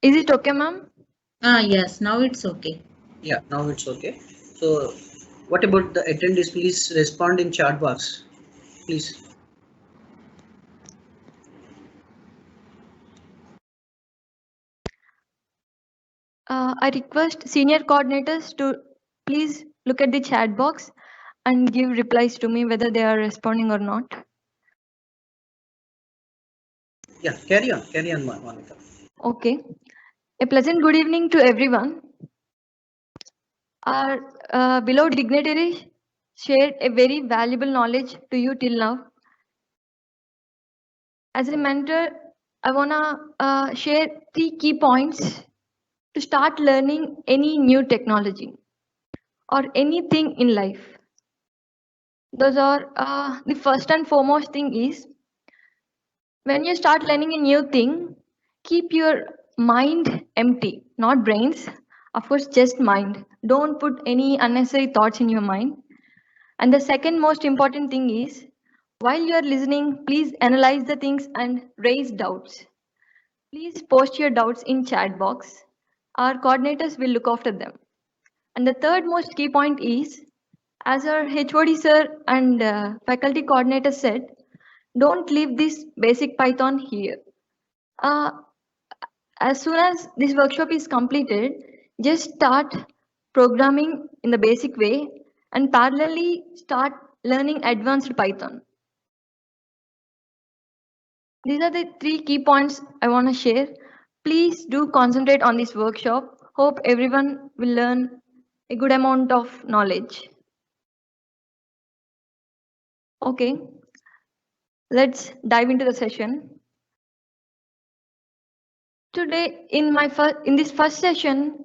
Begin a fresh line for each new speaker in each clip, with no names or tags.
Is it okay, ma'am?
Yes, now it's okay.
Yeah, now it's okay. So, what about the attendees? Please respond in chat box. Please.
I request senior coordinators to please look at the chat box and give replies to me whether they are responding or not.
Yeah, carry on, Monica.
Okay. A pleasant good evening to everyone. Our beloved dignitaries shared a very valuable knowledge to you till now. As a mentor, I wanna share 3 key points to start learning any new technology or anything in life. Those are the first and foremost thing is when you start learning a new thing, keep your mind empty, not brains. Of course, just mind. Don't put any unnecessary thoughts in your mind. And the second most important thing is while you are listening, please analyze the things and raise doubts. Please post your doubts in chat box. Our coordinators will look after them. And the third most key point is, as our HOD sir and faculty coordinator said, don't leave this basic Python here. Uh, as soon as this workshop is completed, just start programming in the basic way and parallelly start learning advanced Python. These are the 3 key points I want to share. Please do concentrate on this workshop. Hope everyone will learn a good amount of knowledge. Okay, let's dive into the session. Today, in this first session,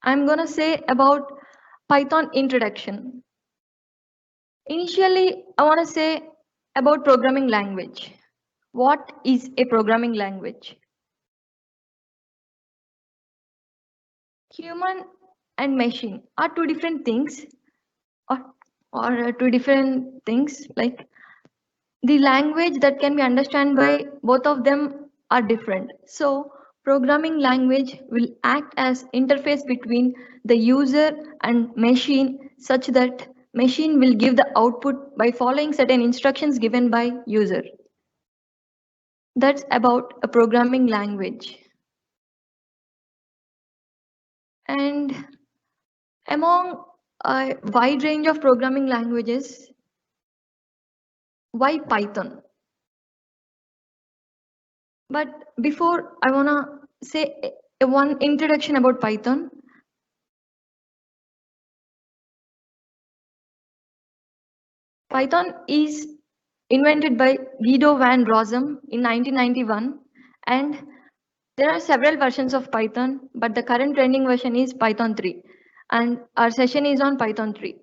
I'm gonna say about Python introduction. Initially, I want to say about programming language. What is a programming language? Human and machine are 2 different things, or, or 2 different things. Like the language that can be understood by both of them are different. So, programming language will act as interface between the user and machine, such that machine will give the output by following certain instructions given by user. That's about a programming language. And among a wide range of programming languages, why Python? But before I wanna say one introduction about Python. Python is invented by Guido van Rossum in 1991, and there are several versions of Python, but the current trending version is Python 3, and our session is on Python 3.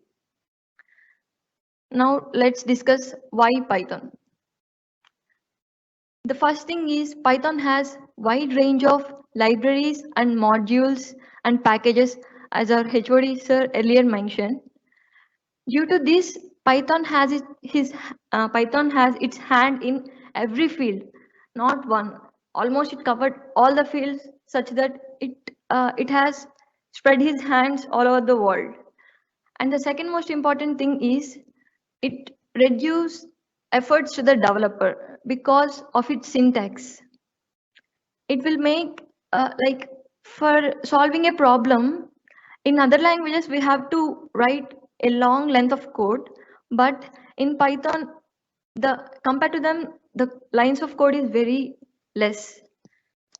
Now let's discuss why Python. The first thing is Python has wide range of libraries and modules and packages, as our HOD sir earlier mentioned. Due to this, Python has its hand in every field, not one. Almost it covered all the fields such that it has spread his hands all over the world. And the second most important thing is it reduces efforts to the developer because of its syntax. It will make like for solving a problem in other languages we have to write a long length of code, but in Python the compared to them the lines of code is very less.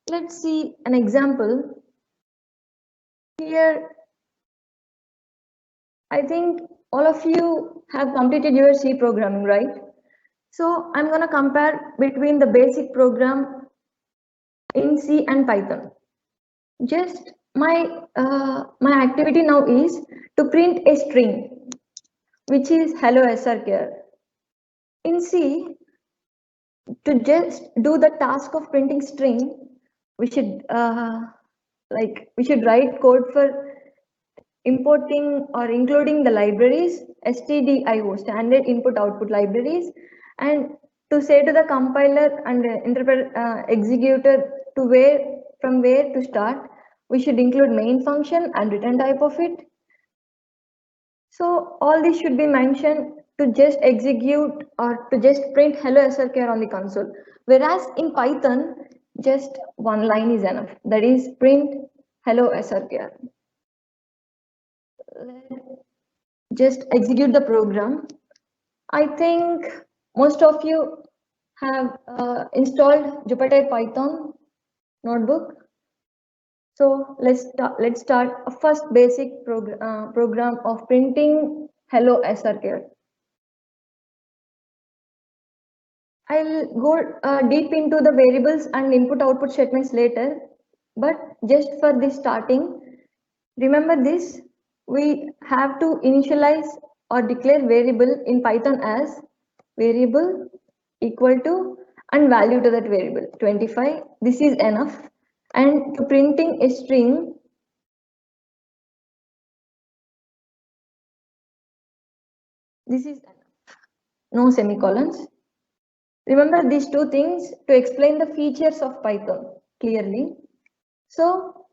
Let's see an example. Here I think all of you have completed your C programming, right? So I'm going to compare between the basic program in C and Python. Just my activity now is to print a string, which is hello SRK. In C, to just do the task of printing string, we should write code for importing or including the libraries, stdio, standard input output libraries, and to say to the compiler and executor to where from where to start. We should include main function and return type of it. So all this should be mentioned to just execute or to just print hello SRKR on the console. Whereas in Python, just one line is enough. That is print hello SRKR. Just execute the program. I think most of you have installed Jupyter Python notebook. So let's start a first basic program of printing hello SRKR. I'll go deep into the variables and input output statements later, but just for this starting, remember this, we have to initialize or declare variable in Python as variable equal to and value to that variable 25. This is enough. And to printing a string, this is enough. No semicolons. Remember these two things to explain the features of Python clearly. So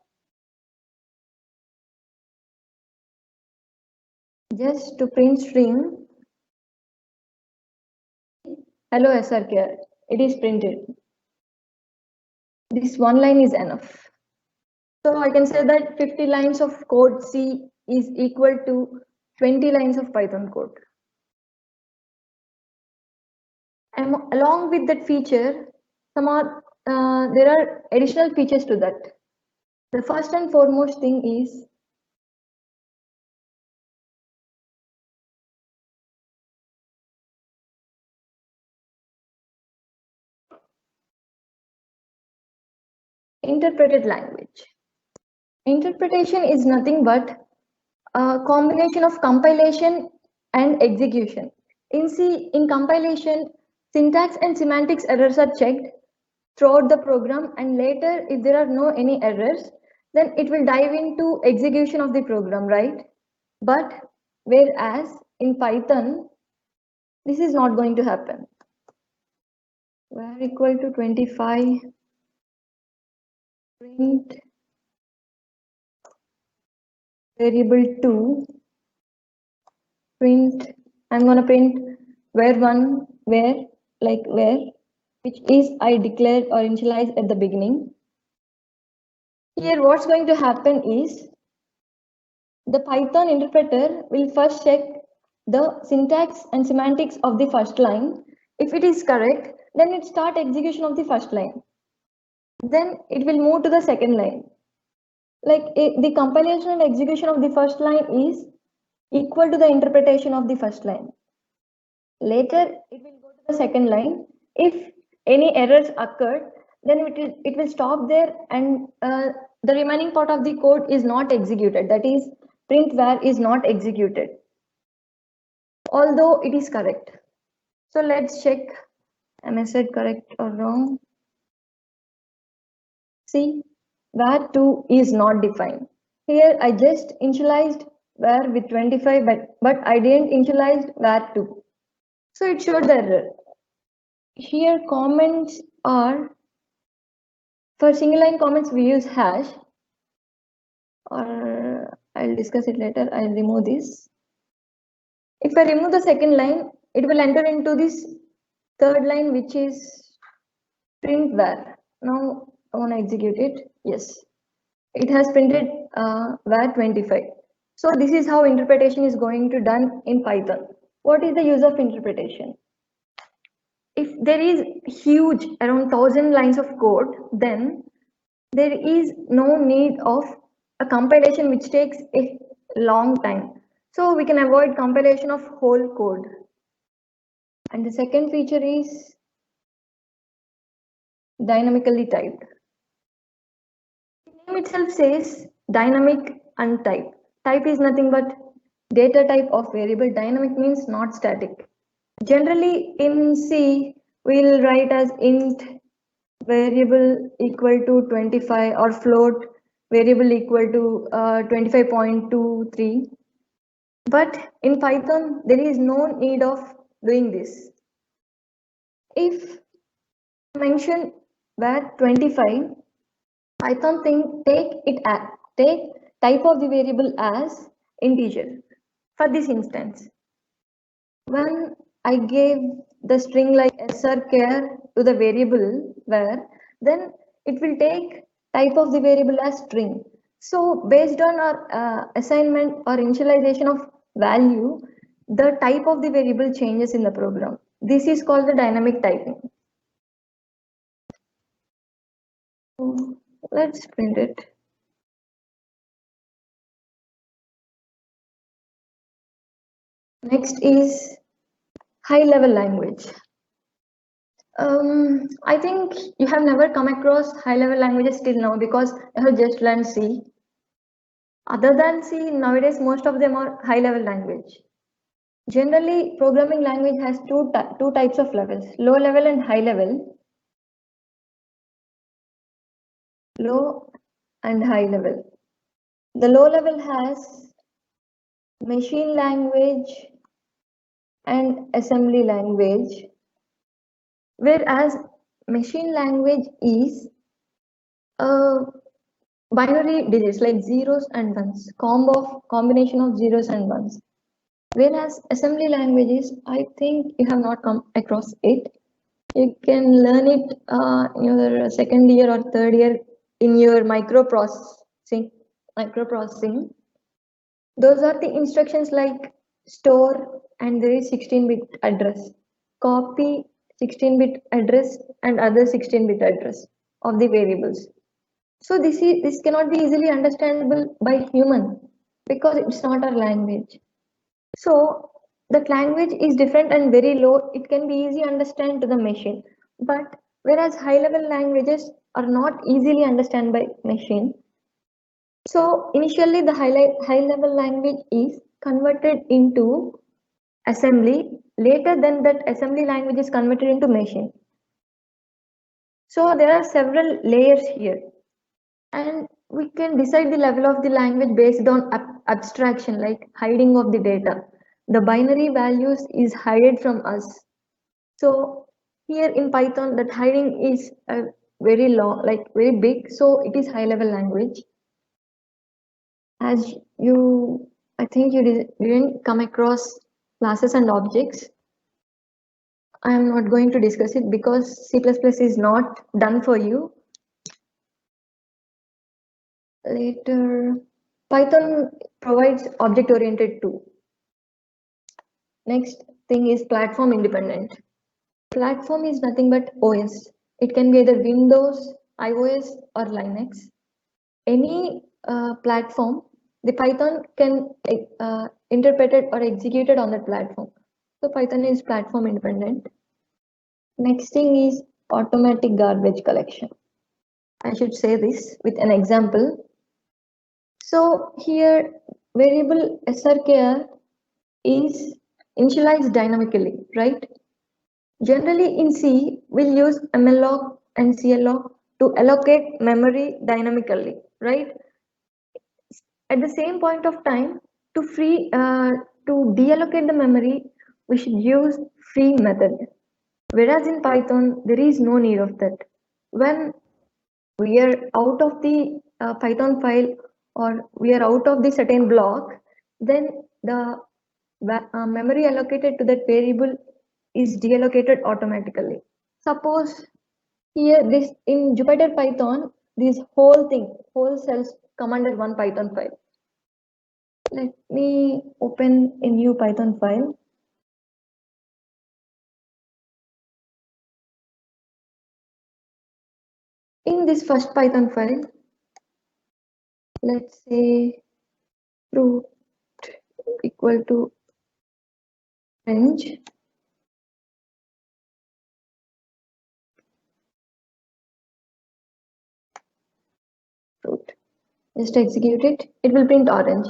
just to print string hello SRKR, it is printed. This one line is enough. So I can say that 50 lines of code C is equal to 20 lines of Python code. And along with that feature, there are additional features to that. The first and foremost thing is interpreted language. Interpretation is nothing but a combination of compilation and execution. In compilation, syntax and semantics errors are checked throughout the program, and later if there are no any errors, then it will dive into execution of the program, right? But whereas in Python, this is not going to happen. Var equal to 25, print variable 2, print, I'm going to print var1, where, which is I declared or initialized at the beginning. Here what's going to happen is the Python interpreter will first check the syntax and semantics of the first line. If it is correct, then it start execution of the first line. Then it will move to the second line. Like the compilation and execution of the first line is equal to the interpretation of the first line. Later, it will go to the second line. If any errors occurred, then it will stop there, and the remaining part of the code is not executed. That is, print var is not executed, although it is correct. So let's check, am I said correct or wrong? See, var2 is not defined. Here I just initialized var with 25, but I didn't initialize var2. So it showed the error. Here comments are, for single line comments we use hash, or I'll discuss it later. I'll remove this. If I remove the second line, it will enter into this third line, which is print var. Now I want to execute it. Yes, it has printed var 25. So this is how interpretation is going to done in Python. What is the use of interpretation? If there is huge around 1000 lines of code, then there is no need of a compilation which takes a long time. So we can avoid compilation of whole code. And the second feature is dynamically typed. The name itself says dynamic untyped. Type is nothing but data type of variable. Dynamic means not static. Generally in C, we'll write as int variable equal to 25 or float variable equal to 25.23. But in Python, there is no need of doing this. If I mention var 25, Python take type of the variable as integer. For this instance, when I gave the string like srchar to the variable where, then it will take type of the variable as string. So based on our assignment or initialization of value, the type of the variable changes in the program. This is called the dynamic typing. So let's print it. Next is high level language. I think you have never come across high level languages till now because you have just learned C. Other than C, nowadays most of them are high level language. Generally, programming language has two types of levels, low level and high level. Low and high level. The low level has machine language and assembly language, whereas machine language is binary digits like zeros and ones, combination of zeros and ones. Whereas assembly languages, I think you have not come across it. You can learn it in your second year or third year in your microprocessing. Those are the instructions like store and there is 16-bit address, copy 16-bit address and other 16-bit address of the variables. So this cannot be easily understandable by human because it's not our language. So that language is different and very low. It can be easy understand to the machine. But whereas high level languages are not easily understand by machine. So initially the high level language is converted into assembly. Later then that assembly language is converted into machine. So there are several layers here. And we can decide the level of the language based on abstraction like hiding of the data. The binary values is hidden from us. So here in Python that hiding is very long, like very big. So it is high level language. As you, I think you didn't come across classes and objects. I am not going to discuss it because C++ is not done for you. Later, Python provides object-oriented too. Next thing is platform independent. Platform is nothing but OS. It can be either Windows, iOS or Linux. Any platform, the Python can interpret it or execute it on that platform. So Python is platform independent. Next thing is automatic garbage collection. I should say this with an example. So here variable srchar is initialized dynamically, right? Generally in C, we'll use malloc and clloc to allocate memory dynamically, right? At the same point of time, to deallocate the memory, we should use free method. Whereas in Python, there is no need of that. When we are out of the Python file or we are out of the certain block, then the memory allocated to that variable is deallocated automatically. Suppose here this in Jupyter Python, this whole cells come under one Python file. Let me open a new Python file. In this first Python file, let's say root equal to range. Root. Just execute it. It will print orange.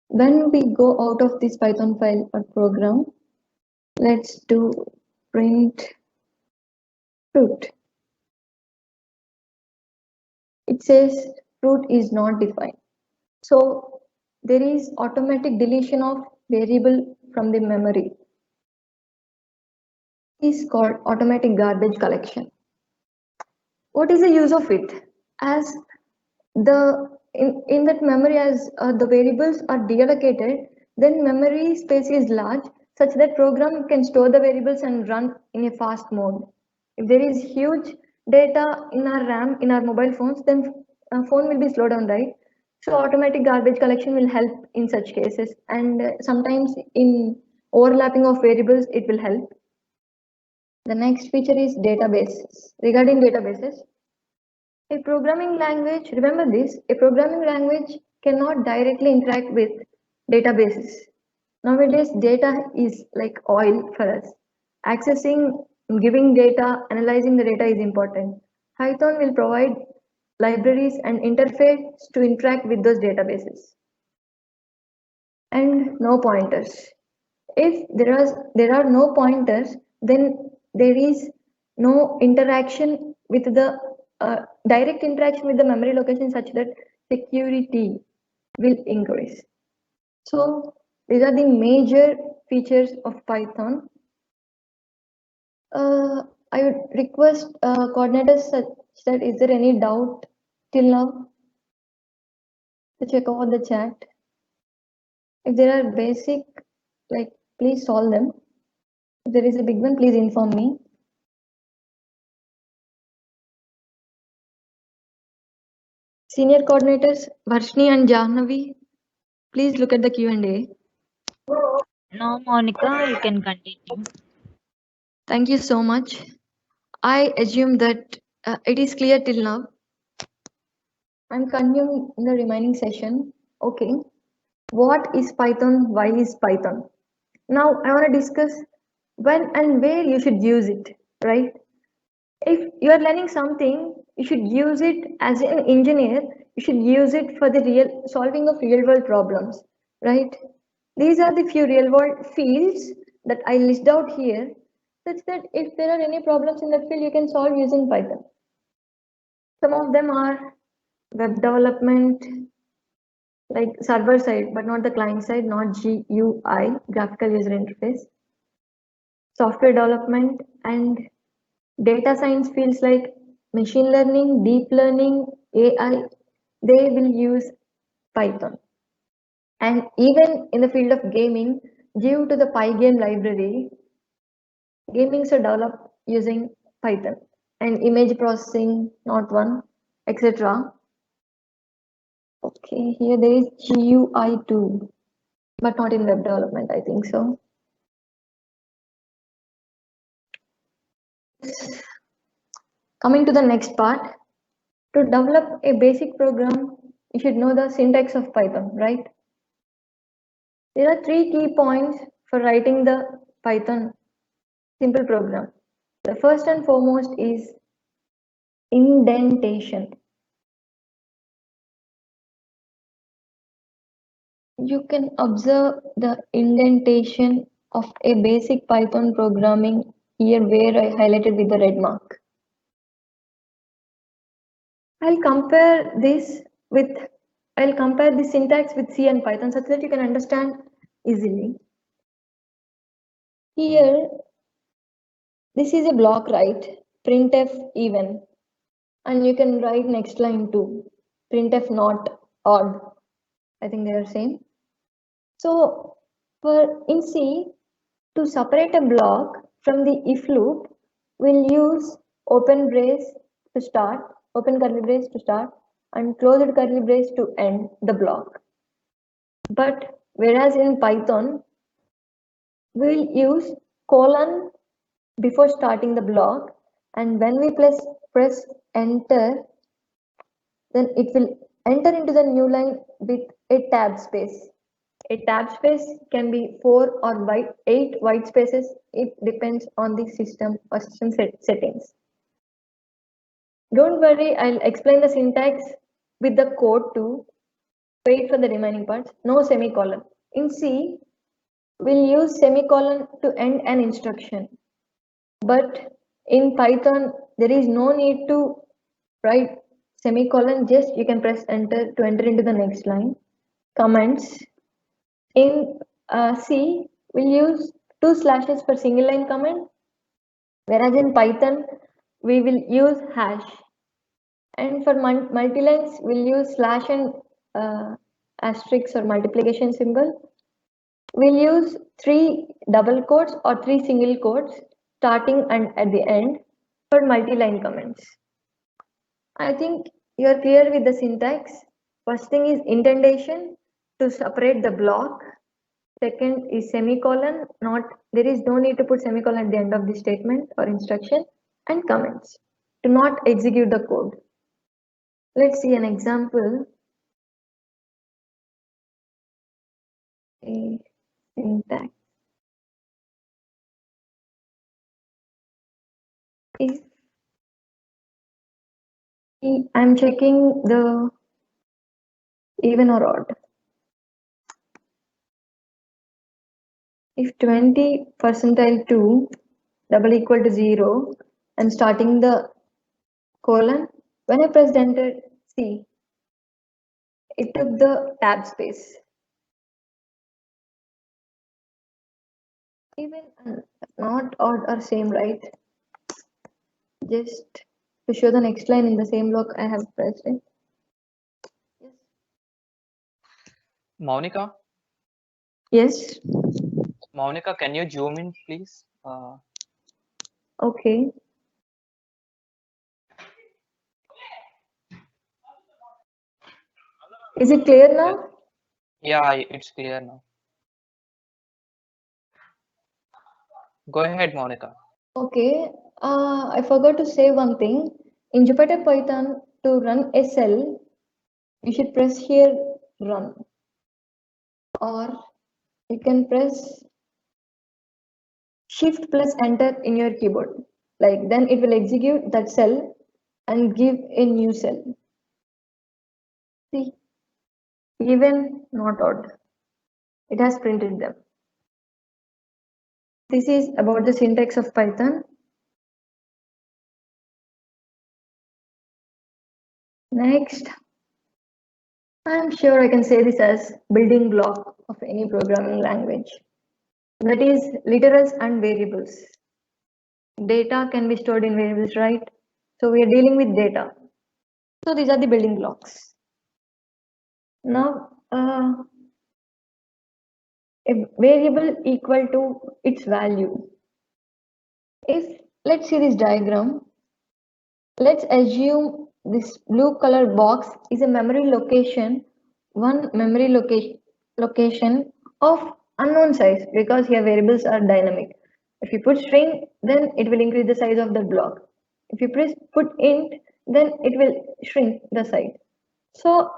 When we go out of this Python file or program, let's do print fruit. It says fruit is not defined. So there is automatic deletion of variable from the memory. It is called automatic garbage collection. What is the use of it? as in that memory, as the variables are deallocated, then memory space is large such that program can store the variables and run in a fast mode. If there is huge data in our RAM in our mobile phones, then phone will be slowed down, right? So automatic garbage collection will help in such cases, and sometimes in overlapping of variables it will help. The next feature is databases. Regarding databases, a programming language, remember this, a programming language cannot directly interact with databases. Nowadays, data is like oil for us. Accessing, giving data, analyzing the data is important. Python will provide libraries and interface to interact with those databases. And no pointers. If there are no pointers, then there is no interaction with the direct interaction with the memory location such that security will increase. So these are the major features of Python. I would request coordinators such that is there any doubt till now to check over the chat. If there are basic, like please solve them. If there is a big one, please inform me. Senior coordinators Varshni and Jahnavi, please look at the Q&A.
No, Monica, you can continue.
Thank you so much. I assume that it is clear till now. I'm continuing in the remaining session. Okay. What is Python? Why is Python? Now I want to discuss when and where you should use it, right? If you are learning something, you should use it as an engineer. You should use it for the real solving of real world problems, right? These are the few real world fields that I list out here, such that if there are any problems in that field, you can solve using Python. Some of them are web development, like server side, but not the client side, not GUI, graphical user interface, software development, and data science fields like machine learning, deep learning, AI, they will use Python. And even in the field of gaming, due to the Pygame library, gamings are developed using Python, and image processing, not one, etc. Okay, here there is GUI too, but not in web development, I think so. Coming to the next part, to develop a basic program, you should know the syntax of Python, right? There are three key points for writing the Python simple program. The first and foremost is indentation. You can observe the indentation of a basic Python programming here where I highlighted with the red mark. I'll compare the syntax with C and Python such that you can understand easily. Here, this is a block, right? Printf even. And you can write next line too. Printf not odd. I think they are same. So in C, to separate a block from the if loop, we'll use open brace to start, open curly brace to start, and closed curly brace to end the block. But whereas in Python, we'll use colon before starting the block, and when we press enter, then it will enter into the new line with a tab space. A tab space can be 4 or 8 white spaces. It depends on the system or system settings. Don't worry, I'll explain the syntax with the code too. Wait for the remaining parts. No semicolon. In C, we'll use semicolon to end an instruction. But in Python, there is no need to write semicolon, just you can press enter to enter into the next line. Comments. In C, we'll use 2 slashes for single line comment, whereas in Python, we will use hash. And for multi-lines, we'll use slash and asterisk or multiplication symbol. We'll use 3 double quotes or 3 single quotes starting and at the end for multi-line comments. I think you're clear with the syntax. First thing is indentation to separate the block. Second is semicolon, there is no need to put semicolon at the end of the statement or instruction, and comments to not execute the code. Let's see an example. A syntax. If I'm checking the even or odd. If 20 percentile 2 double equal to 0 and starting the colon, when I pressed enter, see, it took the tab space. Even not odd or same, right? Just to show the next line in the same block, I have pressed it. Yes.
Monica,
Yes.
Monica, can you zoom in, please?
Okay. Is it clear now?
Yeah, it's clear now. Go ahead, Monica.
Okay. I forgot to say one thing. In Jupyter Python, to run a cell, you should press here run, or you can press shift plus enter in your keyboard. Like then it will execute that cell and give a new cell. See, even not odd. It has printed them. This is about the syntax of Python. Next, I'm sure I can say this as building block of any programming language. That is literals and variables. Data can be stored in variables, right? So we are dealing with data. So these are the building blocks. Now, a variable equal to its value. If let's see this diagram, let's assume this blue color box is a memory location, one memory location of unknown size, because here variables are dynamic. If you put string, then it will increase the size of the block. If you put int, then it will shrink the size. So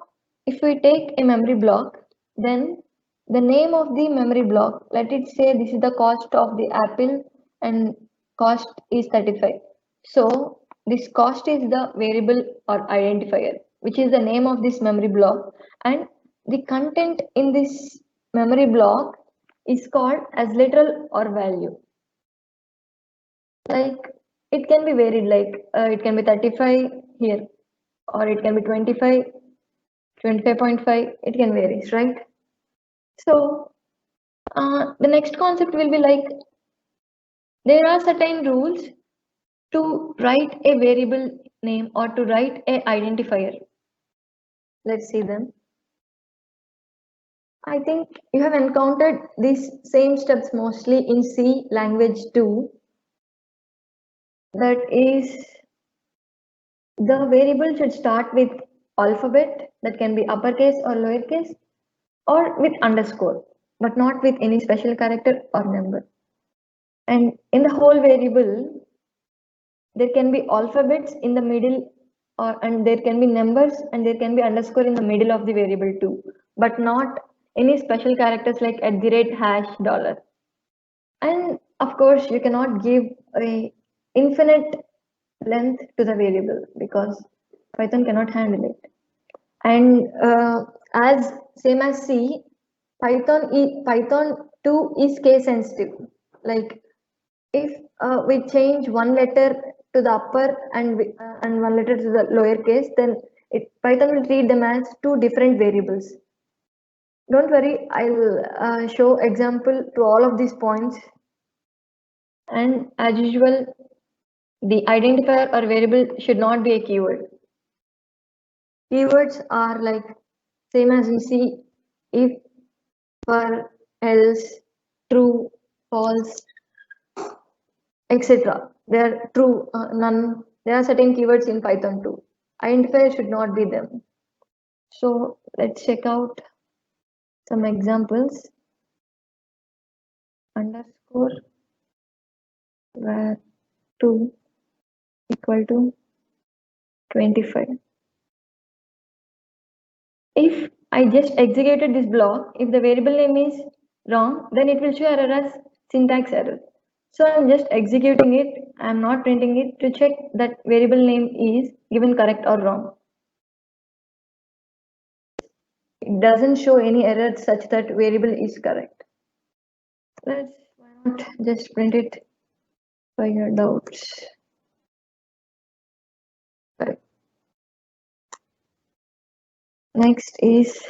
if we take a memory block, then the name of the memory block, let it say this is the cost of the apple and cost is 35. So this cost is the variable or identifier, which is the name of this memory block, and the content in this memory block is called as literal or value. Like it can be varied, like it can be 35 here, or it can be 25, 25.5, it can vary, right? So the next concept will be like there are certain rules to write a variable name or to write a identifier. Let's see them. I think you have encountered these same steps mostly in C language too. That is, the variable should start with alphabet, that can be uppercase or lowercase, or with underscore, but not with any special character or number. And in the whole variable, there can be alphabets in the middle, and there can be numbers and there can be underscore in the middle of the variable too, but not any special characters like @ $. And of course, you cannot give a infinite length to the variable because Python cannot handle it. And as same as C, Python 2 is case sensitive. Like if we change one letter to the upper and one letter to the lower case, then Python will treat them as two different variables. Don't worry, I'll show example to all of these points. And as usual, the identifier or variable should not be a keyword. Keywords are like same as in C, if, for, else, true, false, etc. They are true, none. There are certain keywords in Python too. Identifier should not be them. So let's check out some examples. Underscore var 2 equal to 25. If I just executed this block, if the variable name is wrong, then it will show error as syntax error. So I'm just executing it. I'm not printing it to check that variable name is given correct or wrong. It doesn't show any error such that variable is correct. Why not just print it for your doubts. Right. Next is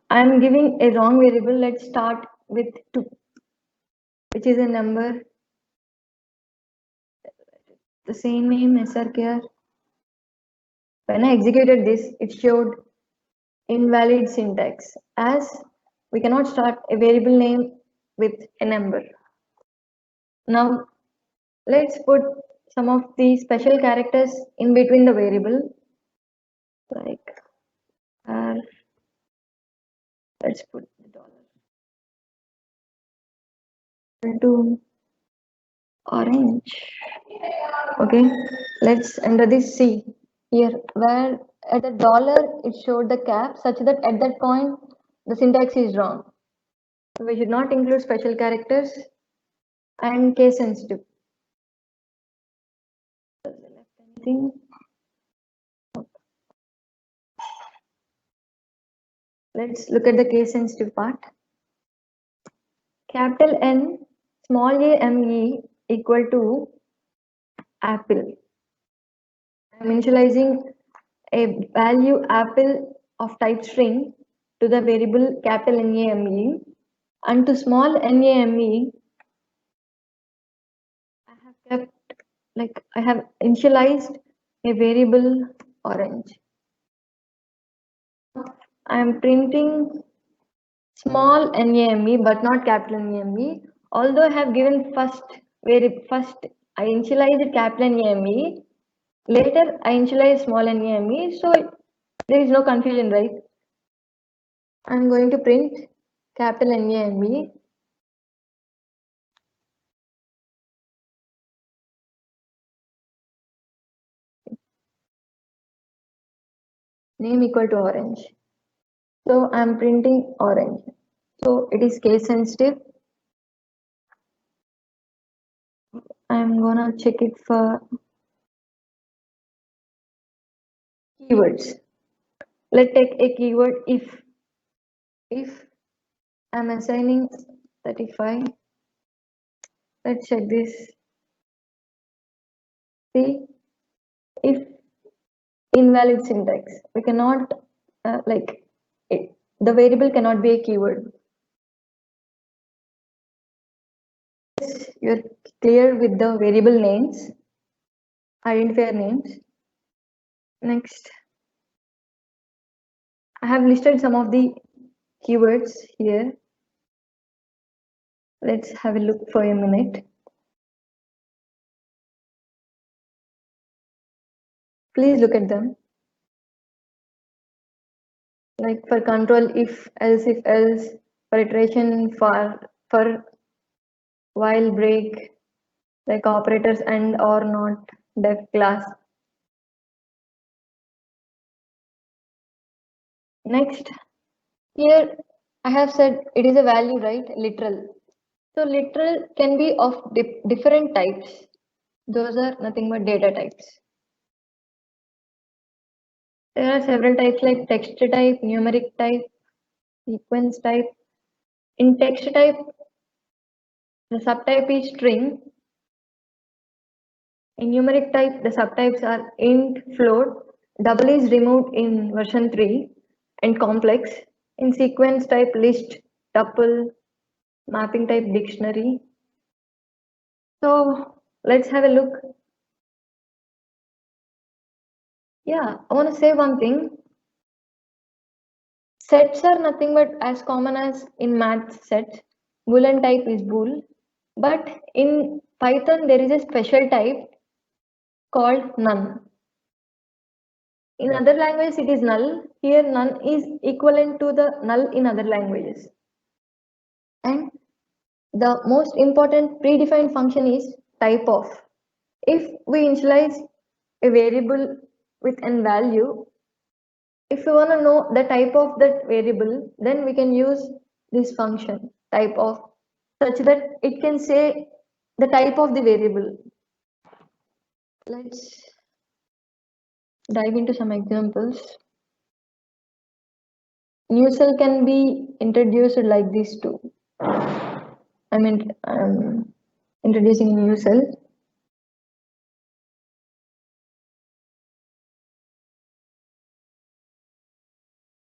I'm giving a wrong variable. Let's start with 2, which is a number. The same name SRKR. When I executed this, it showed invalid syntax as we cannot start a variable name with a number. Now let's put some of the special characters in between the variable, like let's put the dollar to orange. Okay, let's enter this C here, where at the dollar it showed the cap such that at that point the syntax is wrong. We should not include special characters and case sensitive. Anything? Let's look at the case sensitive part. Capital N, small a m e equal to apple. I'm initializing a value apple of type string to the variable capital NAME, and to small NAME I have initialized a variable orange. I am printing small NAME but not capital NAME. Although I have given first I initialized capital NAME, later I initialize small NAME, so there is no confusion, right? I'm going to print capital NAME. Name equal to orange. So I'm printing orange. So it is case sensitive. I'm gonna check it for keywords. Let's take a keyword if. If I'm assigning 35, let's check this. See, if invalid syntax, we cannot the variable cannot be a keyword. You're clear with the variable names, identifier names. Next, I have listed some of the keywords here. Let's have a look for a minute. Please look at them. Like for control, if else, for iteration, for while, break, like operators and or not, def class. Next, here I have said it is a value, right? Literal. So literal can be of different types. Those are nothing but data types. There are several types like text type, numeric type, sequence type. In text type, the subtype is string. In numeric type, the subtypes are int, float, double is removed in version 3, and complex. In sequence type, list, tuple, mapping type, dictionary. So let's have a look. Yeah, I want to say one thing. Sets are nothing but as common as in math sets. Boolean type is bool. But in Python, there is a special type called none. In other languages, it is null. Here, none is equivalent to the null in other languages. And the most important predefined function is type of. If we initialize a variable with n value, if you want to know the type of that variable, then we can use this function type of, such that it can say the type of the variable. Let's dive into some examples. New cell can be introduced like this too. I'm introducing a new cell.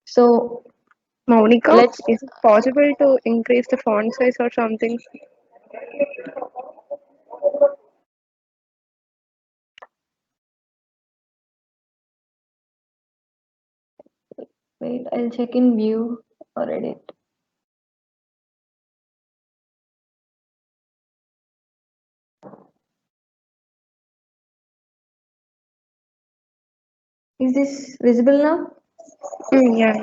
So
Monica,
let's
is it possible to increase the font size or something?
wait, I'll check in view or edit. Is this visible now?
Yeah.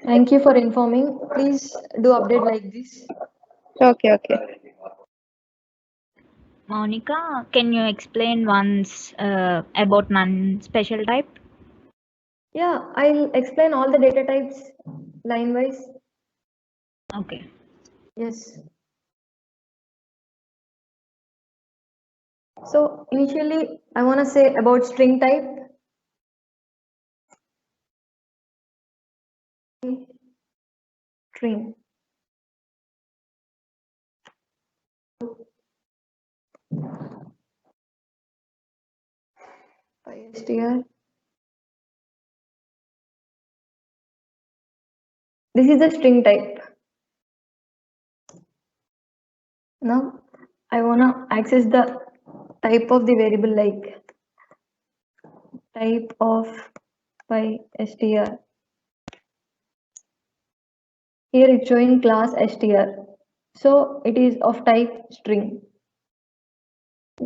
Thank you for informing. Please do update like this.
Okay.
Monica, can you explain once about none special type?
Yeah, I'll explain all the data types line wise.
Okay.
Yes. So initially, I want to say about string type. String. PyStr. This is the string type. Now I want to access the type of the variable like type of PyStr. Here it's showing class str. So it is of type string.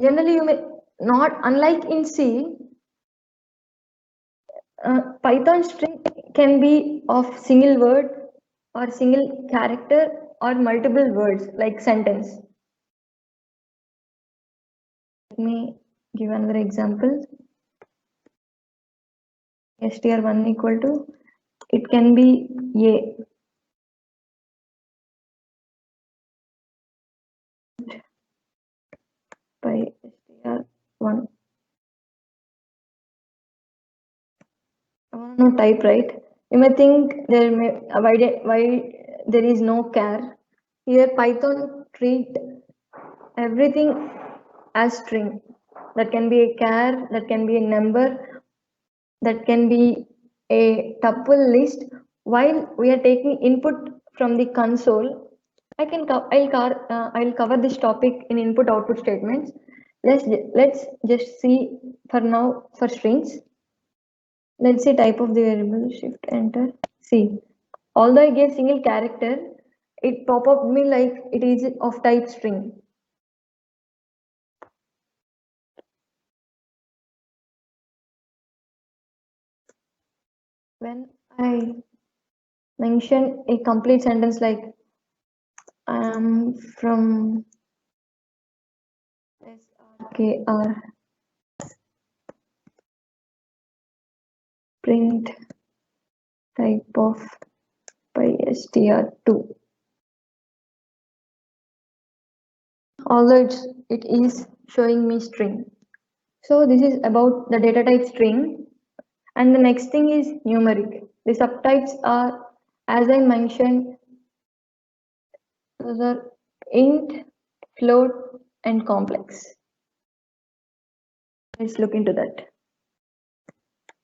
Generally, you may not, unlike in C, Python string can be of single word or single character or multiple words like sentence. Let me give another example. str1 equal to, it can be a. By str1. I want to know type, right? You may think there may why there is no char. Here Python treat everything as string. That can be a char, that can be a number, that can be a tuple list. While we are taking input from the console, I'll cover this topic in input output statements. Let's just see for now for strings. Let's see type of the variable, shift enter. See, although I gave single character, it pop up me like it is of type string. When I mention a complete sentence like I am from SRKR, print type of PyStr2. Although it is showing me string. So this is about the data type string. And the next thing is numeric. The subtypes are, as I mentioned, those are int, float, and complex. Let's look into that.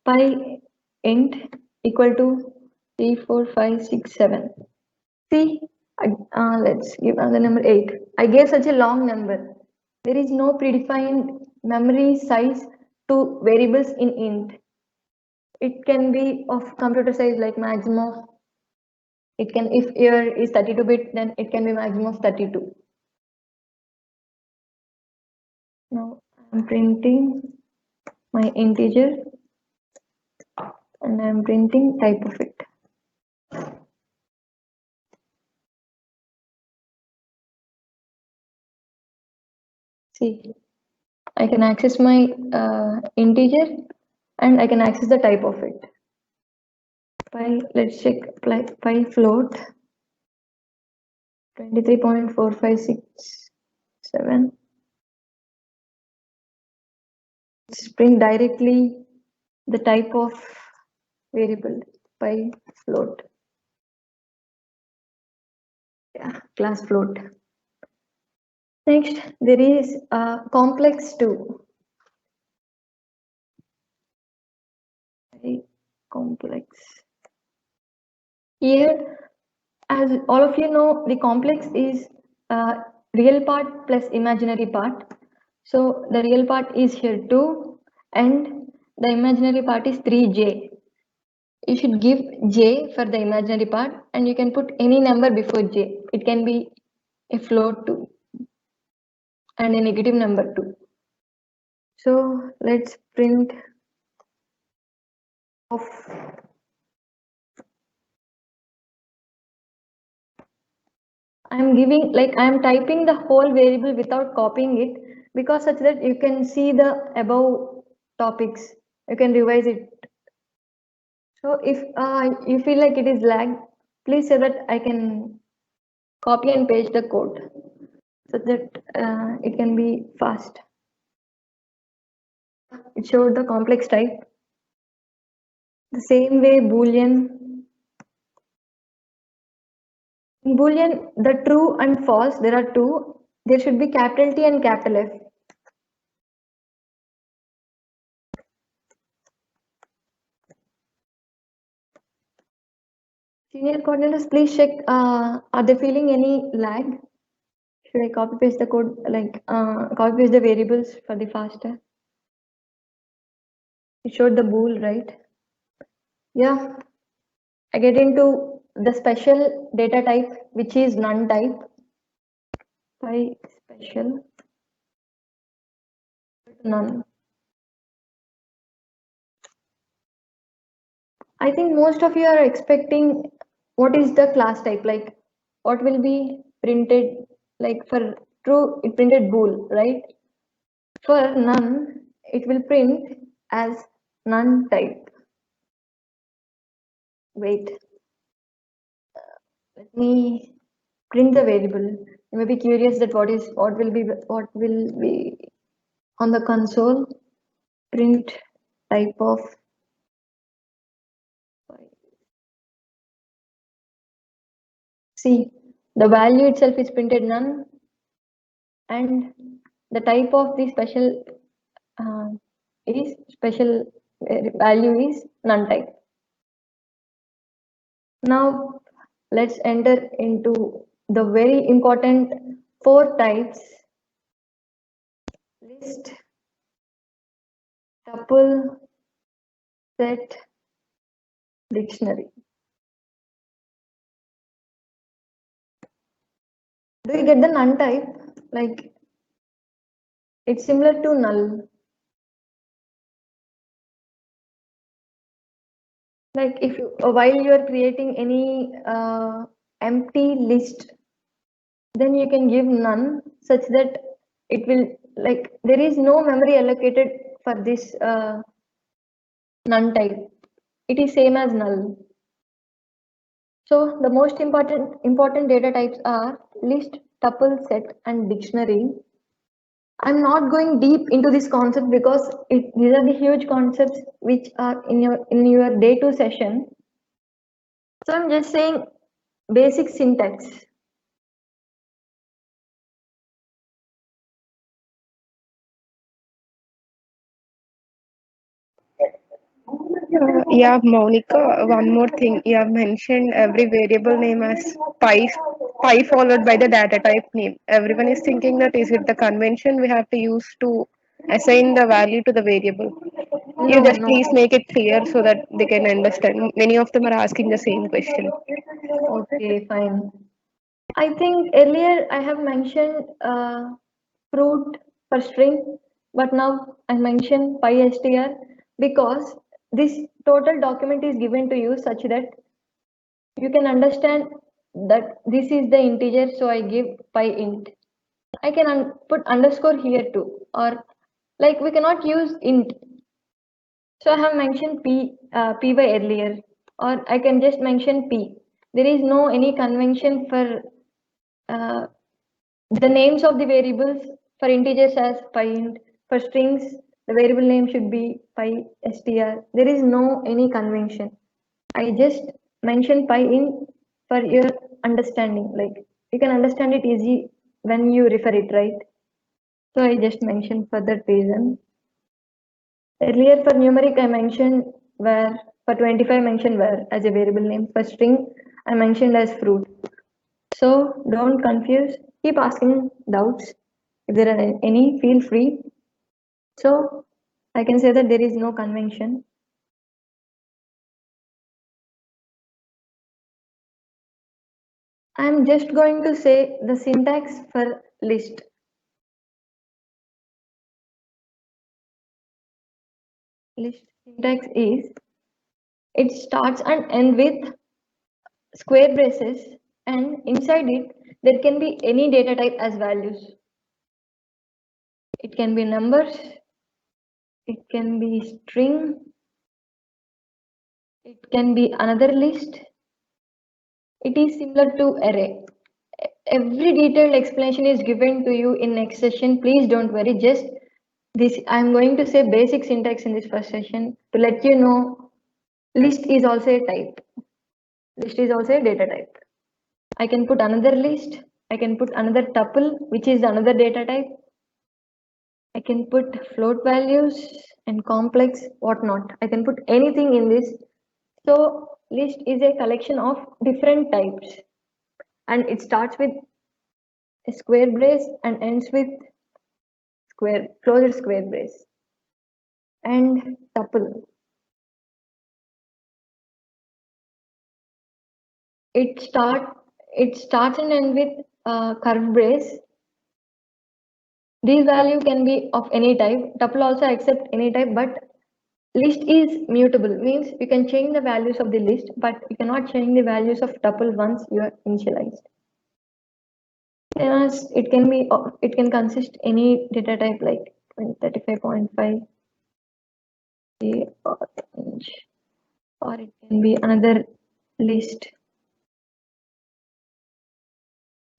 Pi int equal to 3, 4, 5, 6, 7. See, let's give another number 8. I gave such a long number. There is no predefined memory size to variables in int. It can be of computer size like maximum. It can, if year is 32-bit, then it can be maximum of 32. Now I'm printing my integer and I'm printing type of it. See, I can access my integer and I can access the type of it. Let's check pi float 23.4567. Let's print directly the type of variable pi float. Yeah, class float. Next, there is complex 2. Very complex. Here, as all of you know, the complex is real part plus imaginary part. So the real part is here 2 and the imaginary part is 3j. You should give j for the imaginary part and you can put any number before j. It can be a float too and a negative number too. So let's print of I'm giving, like I'm typing the whole variable without copying it, because such that you can see the above topics, you can revise it. So if you feel like it is lag, please say that I can copy and paste the code so that it can be fast. It showed the complex type. The same way Boolean. In Boolean, the true and false, there are two. There should be capital T and capital F. Senior coordinators, please check, are they feeling any lag? Should I copy paste the code, like copy paste the variables for the faster? It showed the bool, right? Yeah. I get into the special data type, which is none type. By special none. I think most of you are expecting what is the class type, like what will be printed, like for true it printed bool, right? For none it will print as none type. Wait, let me print the variable. You may be curious that what will be on the console. Print type of. See, the value itself is printed none, and the type of the special is special value is none type. Now let's enter into the very important 4 types: list, tuple, set, dictionary. Do you get the none type? Like it's similar to null. Like if you, while you are creating any empty list, then you can give none such that it will, like there is no memory allocated for this none type. It is same as null. So the most important data types are list, tuple, set, and dictionary. I'm not going deep into this concept because these are the huge concepts which are in your day 2 session. So I'm just saying basic syntax.
Yeah, Monica, one more thing. You have mentioned every variable name as pi followed by the data type name. Everyone is thinking that is it the convention we have to use to assign the value to the variable? You
No,
just
no.
please make it clear so that they can understand. Many of them are asking the same question.
Okay, fine. I think earlier I have mentioned fruit for string, but now I mentioned PyStr because this total document is given to you such that you can understand that this is the integer, so I give PyInt. I can put underscore here too, or like we cannot use int. So I have mentioned py earlier, or I can just mention p. There is no any convention for uh, the names of the variables for integers as pyint. For strings, the variable name should be pystr. There is no any convention. I just mentioned pyint for your understanding. Like you can understand it easy when you refer it, right? So I just mentioned for that reason. Earlier for numeric, I mentioned where for 25 mentioned where as a variable name. For string, I mentioned as fruit. So don't confuse. Keep asking doubts. If there are any, feel free. So I can say that there is no convention. I'm just going to say the syntax for list. List syntax is it starts and ends with square braces, and inside it there can be any data type as values. It can be numbers, it can be string, it can be another list. It is similar to array. Every detailed explanation is given to you in next session. Please don't worry. Just this, I'm going to say basic syntax in this first session to let you know list is also a type. List is also a data type. I can put another list. I can put another tuple, which is another data type. I can put float values and complex, whatnot. I can put anything in this. So list is a collection of different types, and it starts with a square brace and ends with closed square brace and tuple. It starts and ends with curve brace. These value can be of any type. Tuple also accept any type, but list is mutable, means you can change the values of the list, but you cannot change the values of tuple once you are initialized. As it can consist any data type like 35.5 or it can be another list.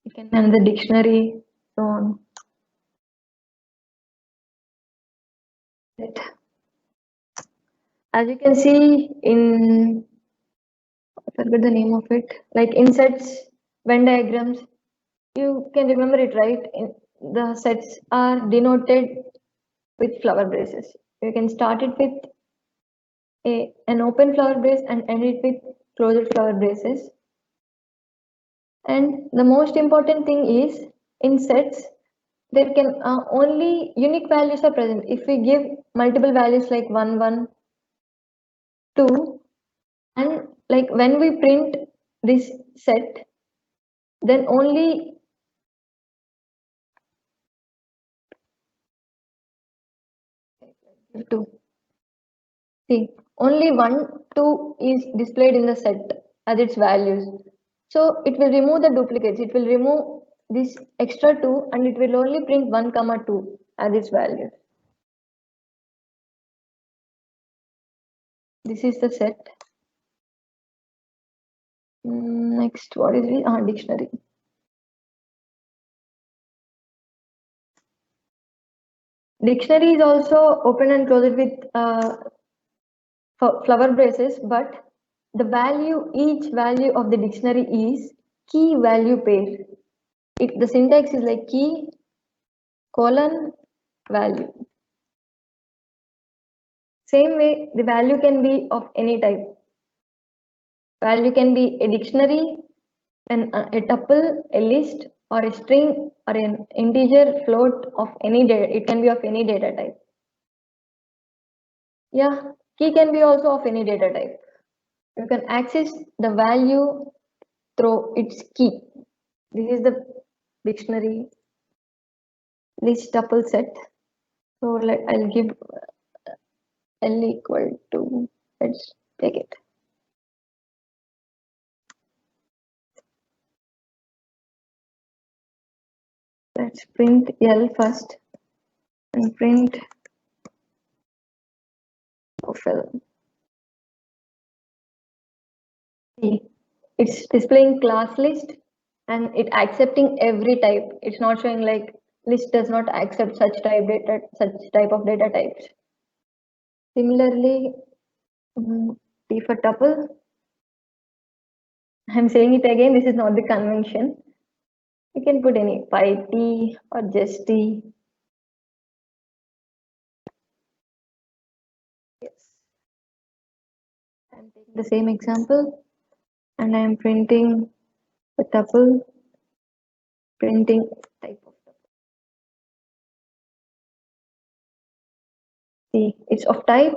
It can be another dictionary, so on. As you can see in, I forget the name of it, like in sets, Venn diagrams, you can remember it, right? The sets are denoted with flower braces. You can start it with an open flower brace and end it with closed flower braces. And the most important thing is in sets, there can only unique values are present. If we give multiple values like 1, 1, 2, and like when we print this set, then only two. See, only 1, 2 is displayed in the set as its values. So it will remove the duplicates. It will remove this extra 2 and it will only print 1, 2 as its value. This is the set. Next, what is the dictionary? Dictionary is also open and closed with flower braces, but the value, each value of the dictionary is key value pair. The syntax is like key colon value. Same way, the value can be of any type. Value can be a dictionary, a tuple, a list, or a string, or an integer, float of any data. It can be of any data type. Yeah, key can be also of any data type. You can access the value through its key. This is the dictionary list tuple set. So I'll give L equal to, let's take it. Let's print L first and print of L. See, it's displaying class list and it accepting every type. It's not showing like list does not accept such type of data types. Similarly, T for tuple. I'm saying it again, this is not the convention. You can put any pi-t or just t. Yes. I'm taking the same example and I'm printing the tuple, printing type of tuple. See, it's of type.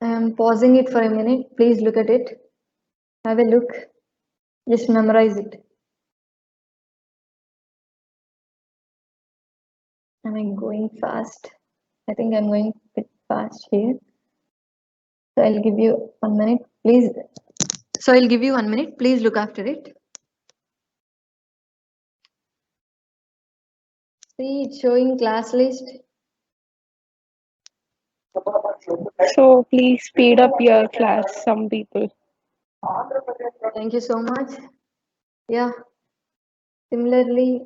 I'm pausing it for a minute. Please look at it. Have a look. Just memorize it. Am I going fast? I think I'm going a bit fast here. So I'll give you 1 minute, please. So I'll give you 1 minute. Please look after it. See, it's showing class list.
So please speed up your class, some people.
Thank you so much. Yeah. Similarly,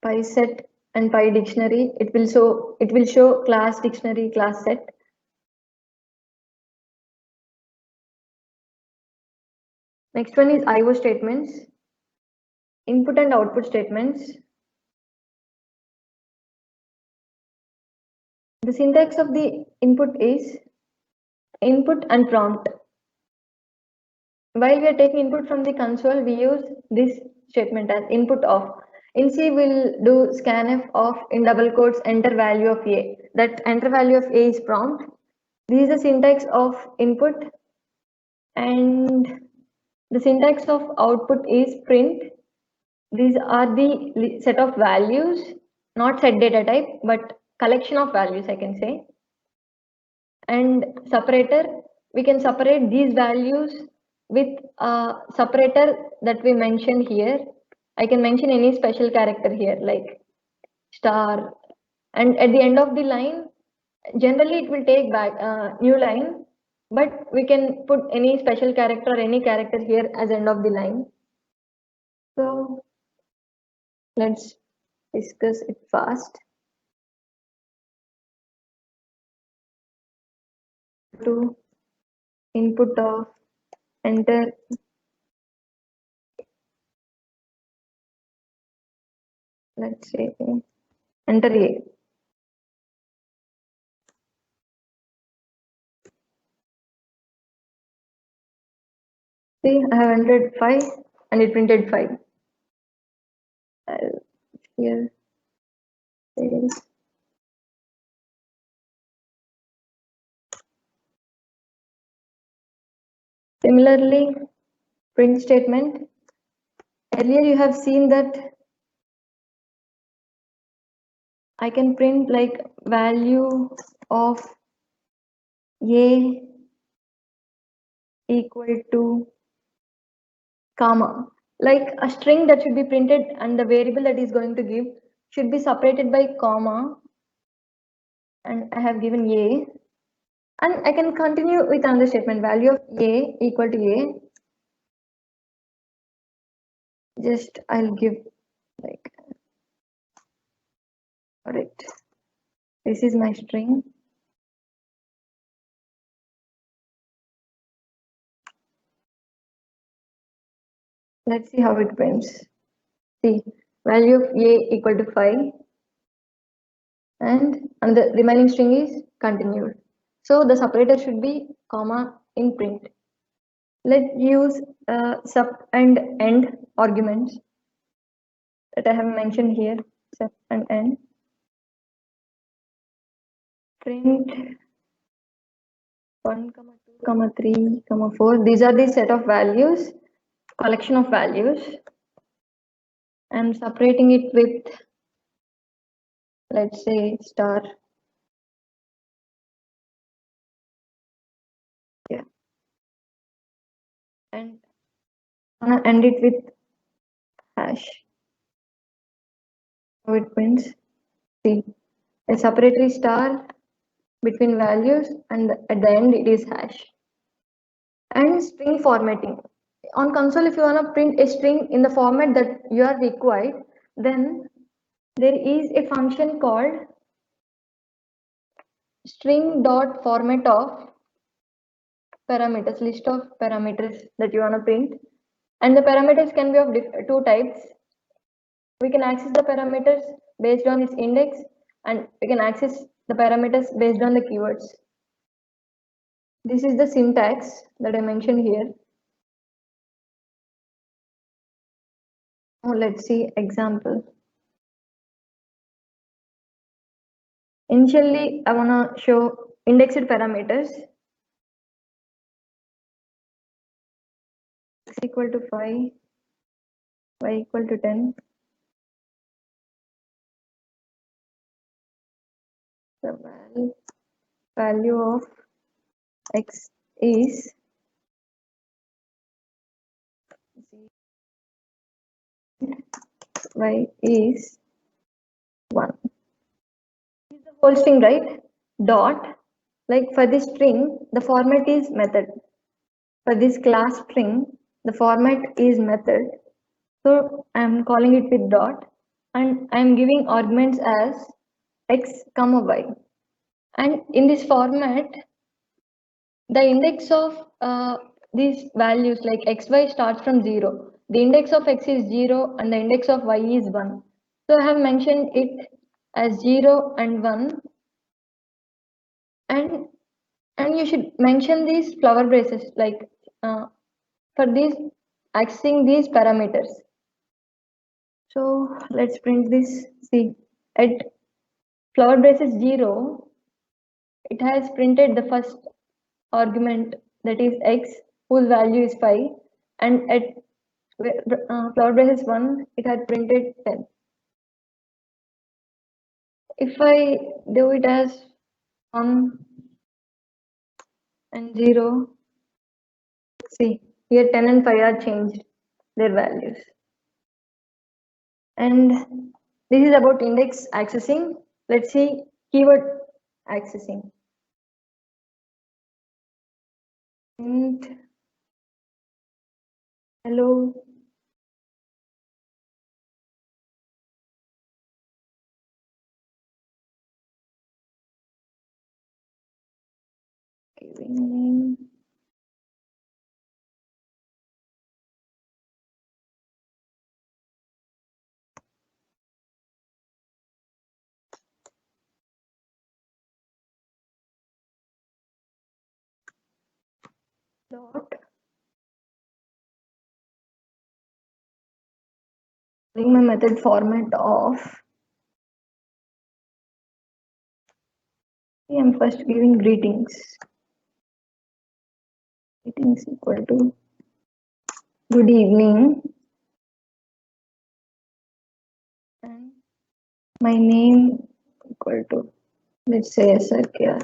PySet and PyDictionary, it will show class dictionary, class set. Next one is IO statements, input and output statements. The syntax of the input is input and prompt. While we are taking input from the console, we use this statement as input of. In C, we'll do scanf of, in double quotes, enter value of A. That enter value of A is prompt. This is the syntax of input, and the syntax of output is print. These are the set of values, not set data type, but collection of values, I can say. And separator, we can separate these values with a separator that we mentioned here. I can mention any special character here like star, and at the end of the line, generally it will take back a new line, but we can put any special character or any character here as end of the line. So let's discuss it fast. To input of enter let's say enter A. See, I have entered 5 and it printed 5. Here is similarly print statement. Earlier you have seen that I can print like value of A equal to comma, like a string that should be printed and the variable that is going to give should be separated by comma, and I have given A, and I can continue with another statement, value of A equal to A. Just I'll give like, all right, this is my string. Let's see how it prints. See, value of A equal to 5 and the remaining string is continued. So the separator should be comma in print. Let's use sub and end arguments that I have mentioned here. Set and end. Print 1, 2, 3, 4. These are the set of values, collection of values. I'm separating it with, let's say, star. Yeah. And I'm gonna end it with hash. So it prints, see, a separatory star between values, and at the end it is hash. And string formatting. On console, if you want to print a string in the format that you are required, then there is a function called string.format of parameters, list of parameters that you want to print. And the parameters can be of two types. We can access the parameters based on its index, and we can access the parameters based on the keywords. This is the syntax that I mentioned here. Now let's see example. Initially, I want to show indexed parameters. X equal to 5, y equal to 10. The value of x is 0, y is 1. This is the whole string, right? Dot, like for this string, the format is method. For this class string, the format is method. So I'm calling it with dot, and I'm giving arguments as x comma y. And in this format, the index of these values like xy starts from 0. The index of x is 0 and the index of y is 1. So I have mentioned it as 0 and 1. And you should mention these flower braces like for these accessing these parameters. So let's print this. See, at flower braces 0, it has printed the first argument, that is x, whose value is 5, and at flower braces 1, it had printed 10. If I do it as 1 and 0, see, here 10 and 5 are changed, their values. And this is about index accessing. Let's see keyword accessing. And hello. Giving name. Dot. My method format of. I'm first giving greetings. Greetings equal to good evening. And my name equal to, let's say, SRKR.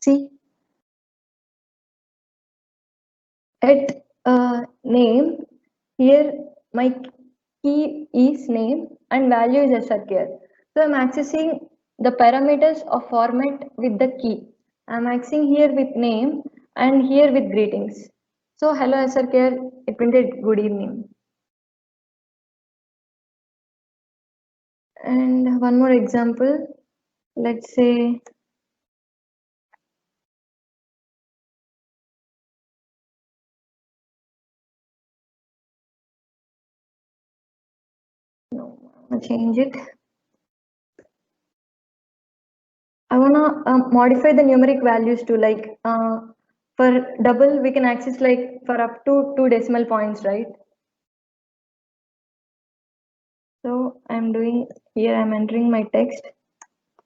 See, at name, here my key is name and value is SRKR. So I'm accessing the parameters of format with the key. I'm accessing here with name and here with greetings. So hello SRKR, it printed good evening. And one more example, let's say no, I'll change it. I wanna modify the numeric values to like For double, we can access like for up to 2 decimal points, right? So I'm doing here, I'm entering my text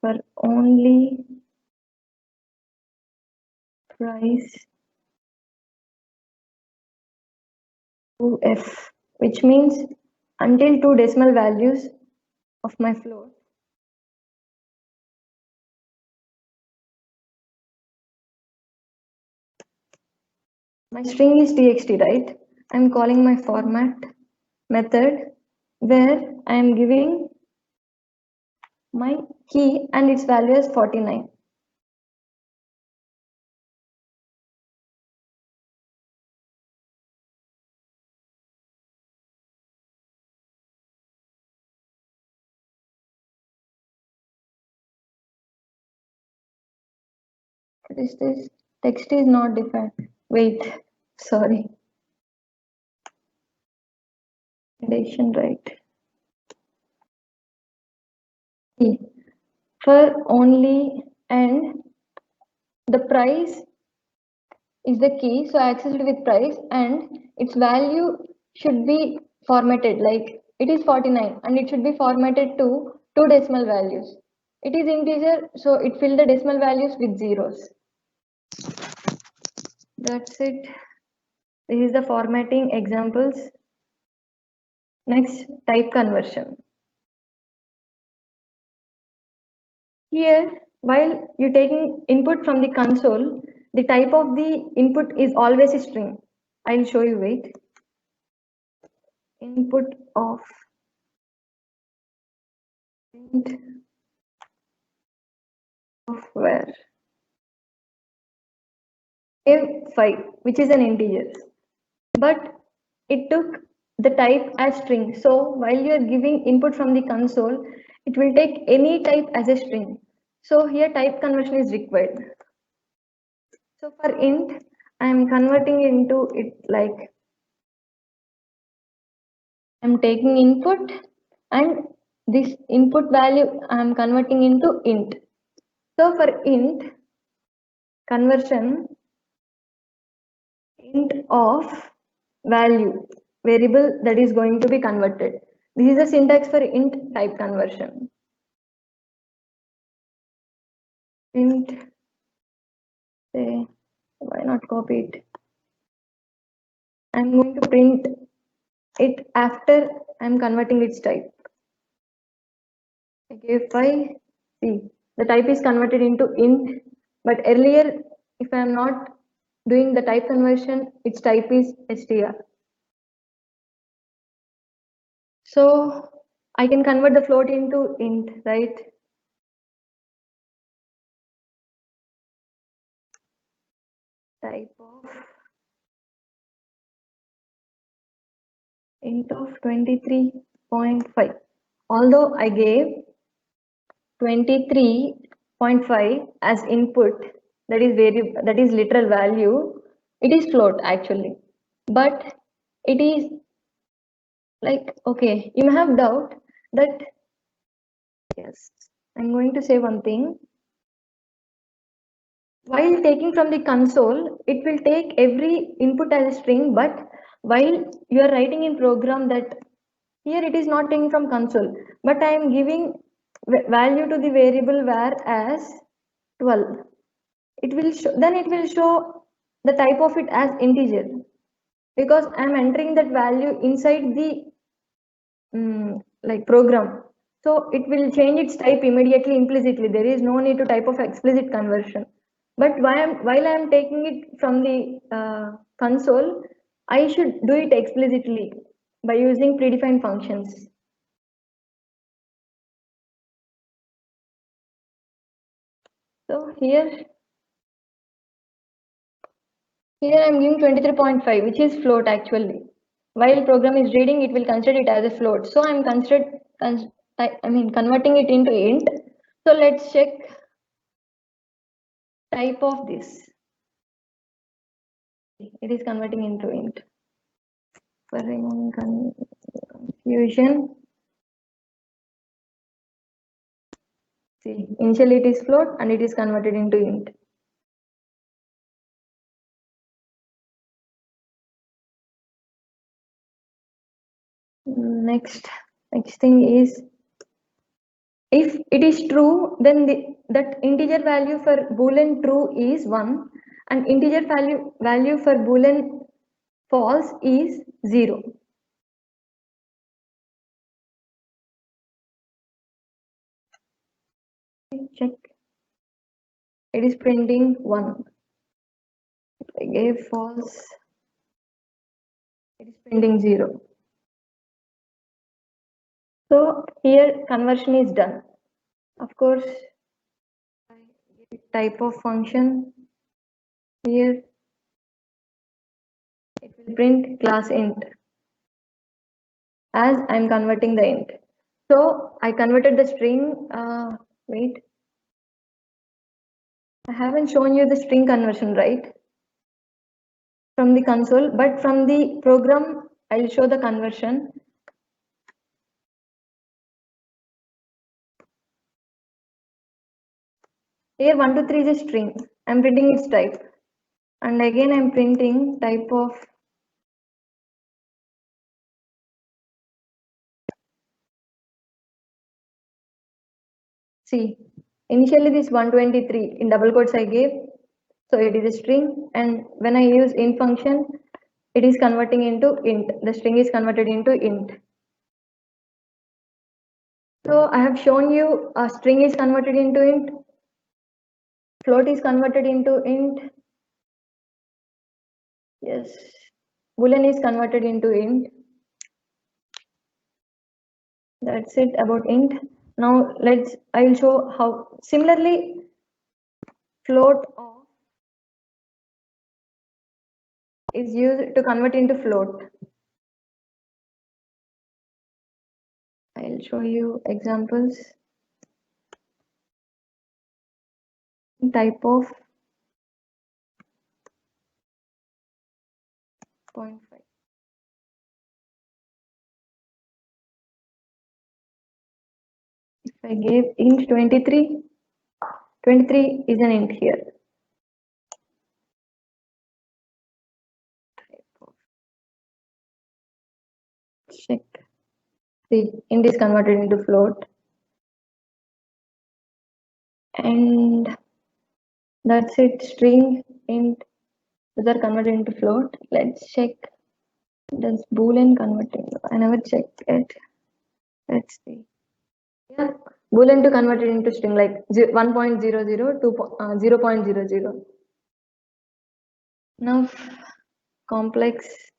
for only price 2f, which means until 2 decimal values of my float. My string is txt, right? I'm calling my format method where I'm giving my key and its value is 49. What is this? Text is not defined. Wait, sorry. Condition right. Key. For only and the price is the key, so accessed with price and its value should be formatted like it is 49 and it should be formatted to 2 decimal values. It is integer, so it fill the decimal values with zeros. That's it. This is the formatting examples. Next, type conversion. Here, while you're taking input from the console, the type of the input is always a string. I'll show you, wait. Input of int of where. Give 5, which is an integer. But it took the type as string. So while you are giving input from the console, it will take any type as a string. So here type conversion is required. So for int, I am converting into it like I'm taking input and this input value I am converting into int. So for int conversion, int of value variable that is going to be converted. This is the syntax for int type conversion. Int, say, why not copy it? I'm going to print it after I'm converting its type. I gave 5, see, the type is converted into int, but earlier, if I'm not doing the type conversion, its type is str. So I can convert the float into int, right? Type of int of 23.5. Although I gave 23.5 as input, that is literal value, it is float actually. But it is like, okay, you may have doubt that, yes, I'm going to say one thing. While taking from the console, it will take every input as a string, but while you are writing in program that here it is not taking from console, but I am giving value to the variable var as 12. It will show, then it will show the type of it as integer because I am entering that value inside the like program. So it will change its type immediately implicitly. There is no need to type of explicit conversion. But while I am taking it from the console, I should do it explicitly by using predefined functions. So here I'm giving 23.5, which is float actually. While program is reading, it will consider it as a float. So I'm converting it into int. So let's check type of this. It is converting into int. For removing confusion, see, initially it is float and it is converted into int. Next thing is, if it is true, then that integer value for boolean true is 1 and integer value for boolean false is 0. Check. It is printing 1. If I gave false, it is printing 0. So here conversion is done. Of course, I give type of function here. It will print class int as I'm converting the int. So I converted the string. Wait, I haven't shown you the string conversion, right? From the console, but from the program, I'll show the conversion. Here 1, 2, 3 is a string. I'm printing its type. And again, I'm printing type of see. Initially, this 123 in double quotes I gave. So it is a string. And when I use int function, it is converting into int. The string is converted into int. So I have shown you a string is converted into int. Float is converted into int. Yes. Boolean is converted into int. That's it about int. Now I will show how similarly float of is used to convert into float. I'll show you examples. Type of 0.5. If I gave int 23, 23 is an int here. Check. See, int is converted into float. And that's it. String, int, those are converted into float. Let's check. Does boolean converting? I never checked it. Let's see. Yeah, boolean to convert it into string like 1.00 to 0.00. Now complex.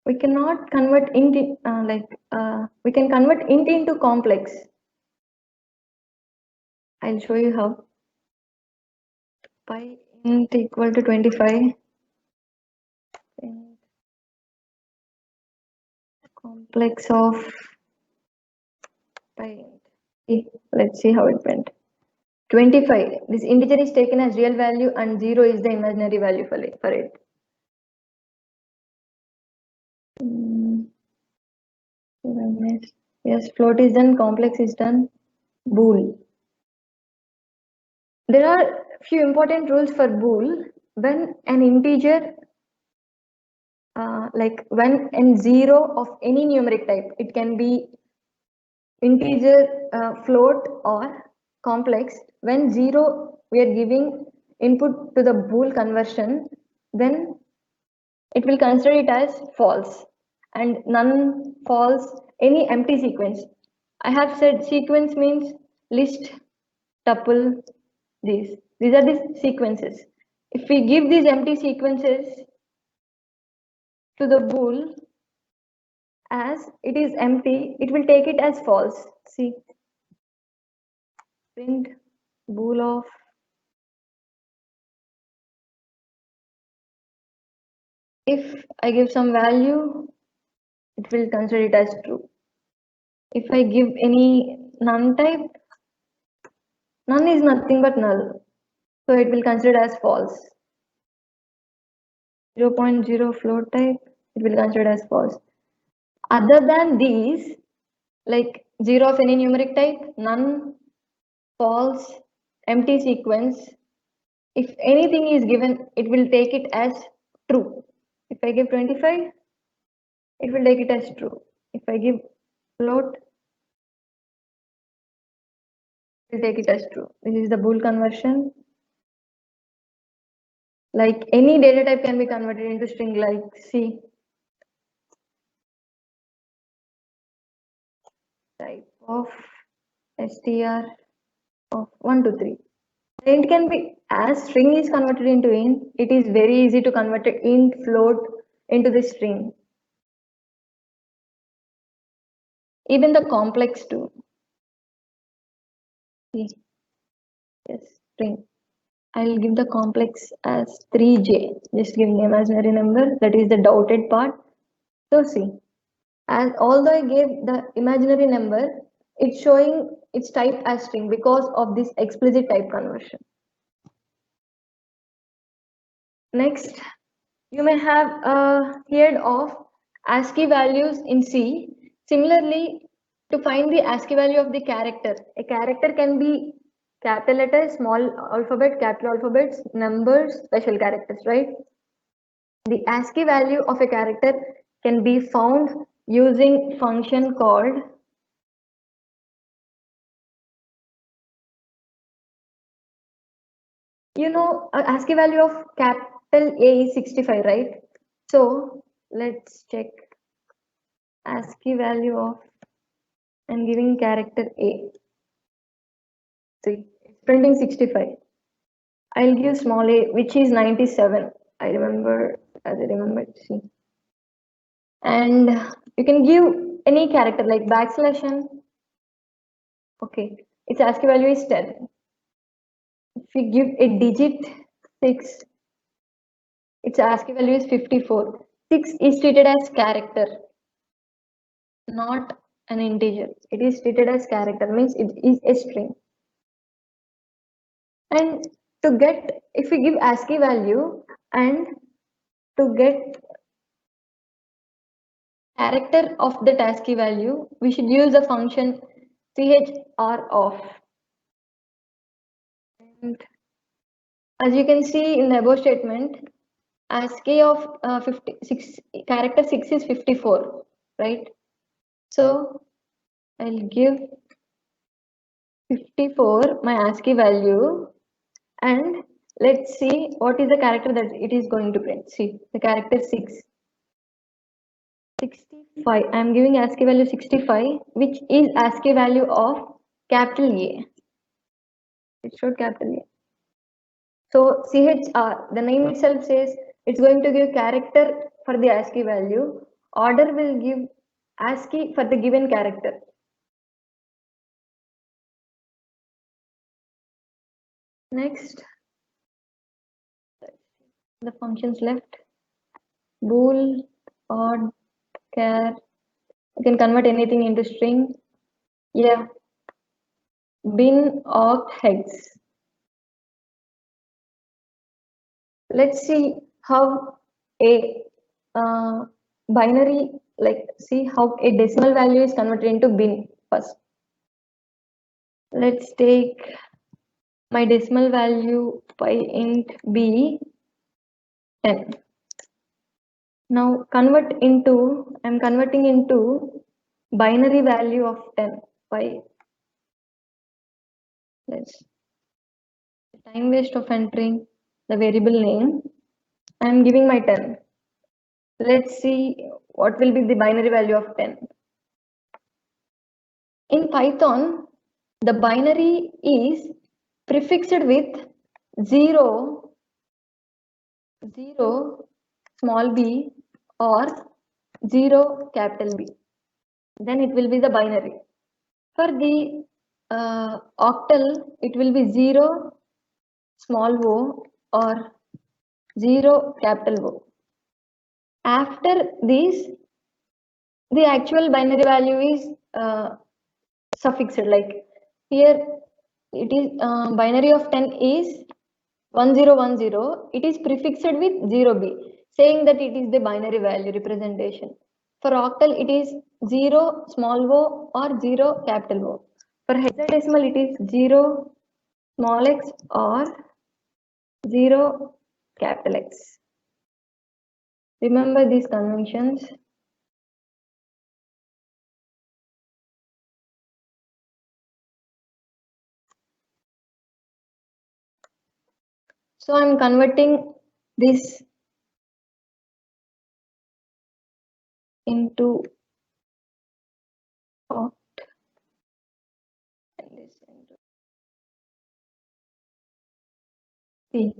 We cannot convert int we can convert int into complex. I'll show you how. Pi int equal to 25. Complex of pi int. Let's see how it went. 25. This integer is taken as real value and 0 is the imaginary value for it. Yes, float is done, complex is done, bool. There are few important rules for bool. When an integer, like when n 0 of any numeric type, it can be integer, float or complex. When 0, we are giving input to the bool conversion, then it will consider it as false, and none, false, any empty sequence. I have said sequence means list, tuple, these are the sequences. If we give these empty sequences to the bool as it is empty, it will take it as false. See, print bool of if I give some value, it will consider it as true. If I give any none type, none is nothing but null, so it will consider as false. 0.0 float type, it will consider as false. Other than these, like 0 of any numeric type, none, false, empty sequence, if anything is given, it will take it as true. If If I give 25, it will take it as true. If I give float, it will take it as true. This is the bool conversion. Like any data type can be converted into string, like C. Type of str of 1, 2, 3. Int can be, as string is converted into int, it is very easy to convert it int float into the string. Even the complex too. Yes, string. I'll give the complex as 3j. Just giving imaginary number, that is the dotted part. So see, as although I gave the imaginary number, it's showing its type as string because of this explicit type conversion. Next, you may have heard of ASCII values in C. Similarly, to find the ASCII value of the character, a character can be capital letters, small alphabet, capital alphabets, numbers, special characters, right? The ASCII value of a character can be found using function called ASCII value of capital A is 65, right? So let's check ASCII value of, I'm giving character A. See, it's printing 65. I'll give small a, which is 97. I remember, as I remember, see. And you can give any character like backslash. Okay, its ASCII value is 10. If we give a digit 6, its ASCII value is 54. 6 is treated as character, not an integer. It is treated as character, means it is a string. And to get, if we give ASCII value and to get character of that ASCII value, we should use the function chr_of. And as you can see in the above statement, ASCII of 56, character 6 is 54, right? So I'll give 54 my ASCII value, and let's see what is the character that it is going to print. See, the character 6. 65. I'm giving ASCII value 65, which is ASCII value of capital A. It showed capital A. So CHR, the name itself says it's going to give character for the ASCII value. Order will give ASCII for the given character. Next, the functions left. Bool, odd, char. You can convert anything into string. Yeah. Bin, oct, hex. Let's see how a binary, like see how a decimal value is converted into bin first. Let's take my decimal value by int b 10. Now I'm converting into binary value of 10 by, let's, time waste of entering the variable name. I'm giving my 10. Let's see what will be the binary value of 10. In Python, the binary is prefixed with 0, small b, or 0 capital B. Then it will be the binary. For the octal, it will be 0 small o or 0 capital O. After this, the actual binary value is suffixed, like here it is binary of 10 is 1010. It is prefixed with 0b, saying that it is the binary value representation. For octal, it is 0 small o or 0 capital O. For hexadecimal, it is 0 small x or 0 capital X. Remember these conventions. So I'm converting this into oct and this into C.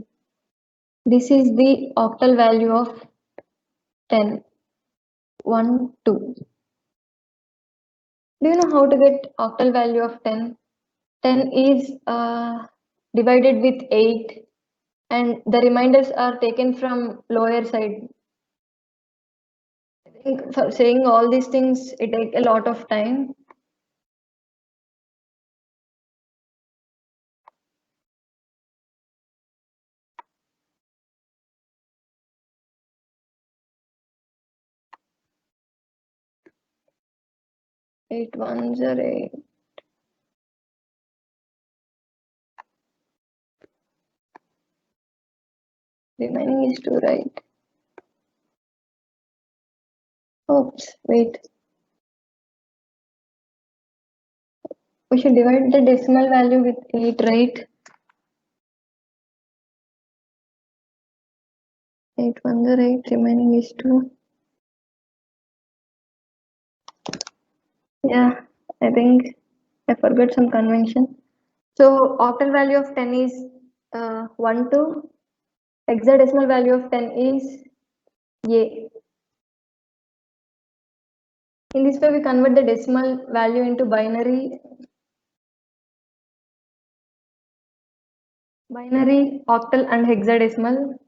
This is the octal value of 10. 1, 2. Do you know how to get octal value of 10? 10 is divided with 8 and the reminders are taken from lower side. I think for saying all these things, it takes a lot of time. Eight ones are 8. Remaining is 2, right? Oops, wait. We should divide the decimal value with 8, right? 8 ones are 8, remaining is 2. Yeah, I think I forgot some convention. So octal value of 10 is 1, 2. Hexadecimal value of 10 is A. In this way, we convert the decimal value into binary, octal, and hexadecimal.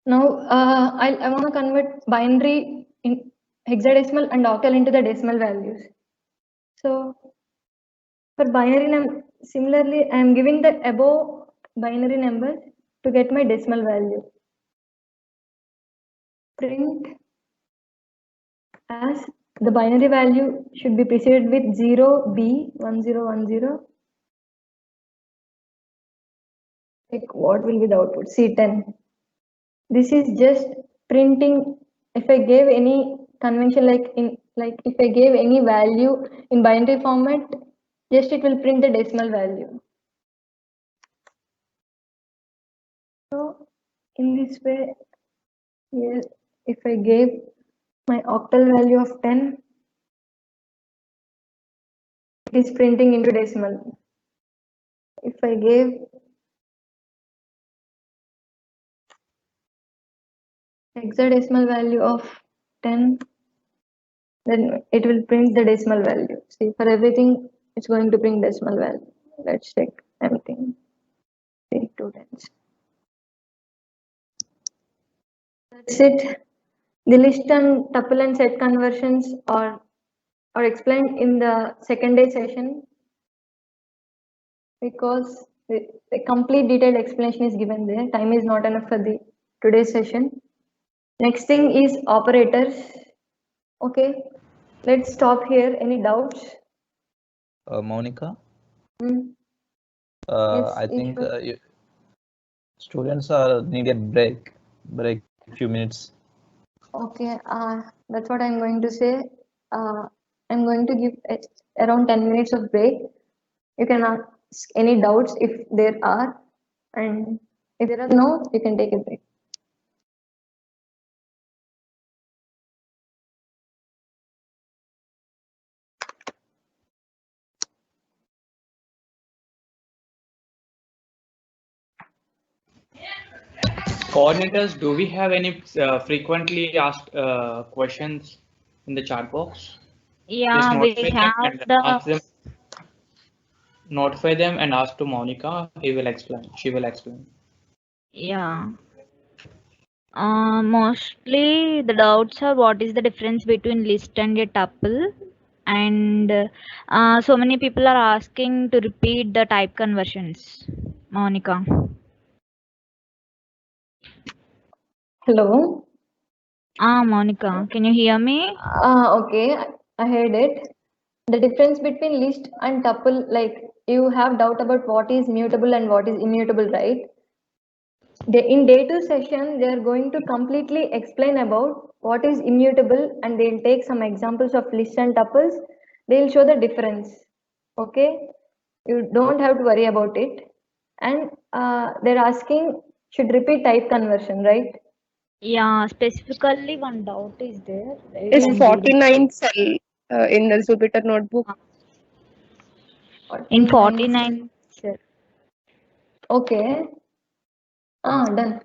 Now, I want to convert binary in hexadecimal and octal into the decimal values. So, for binary, similarly, I am giving the above binary numbers to get my decimal value. Print as the binary value should be preceded with 0, B, 1010. Like what will be the output? C10. This is just printing. If I gave any convention if I gave any value in binary format, just it will print the decimal value. So in this way, here if I gave my octal value of 10, it is printing into decimal. If I gave hexadecimal value of 10, then it will print the decimal value. See, for everything, it's going to print decimal value. Let's check everything. See, 2 tens. That's it. The list and tuple and set conversions are explained in the second day session because the complete detailed explanation is given there. Time is not enough for the today's session. Next thing is operators. Okay, let's stop here. Any doubts?
Monica,
Yes,
I think students are need a break few minutes.
Okay, that's what I'm going to say. I'm going to give around 10 minutes of break. You can ask any doubts if there are, and if there are no, you can take a break.
Coordinators, do we have any frequently asked questions in the chat box?
Yeah, we have
notify them and ask to Monica. She will explain.
Yeah. Mostly the doubts are what is the difference between list and a tuple, and so many people are asking to repeat the type conversions. Monica.
Hello.
Monica, can you hear me?
Okay, I heard it. The difference between list and tuple, like you have doubt about what is mutable and what is immutable, right? In day 2 session, they are going to completely explain about what is immutable, and they'll take some examples of lists and tuples. They'll show the difference. Okay, you don't have to worry about it. And they're asking should repeat type conversion, right?
Yeah, specifically one doubt is there. Right?
Is
I'm reading.
49 cell in the Jupyter notebook?
In
49.
49, sir.
Okay. Done.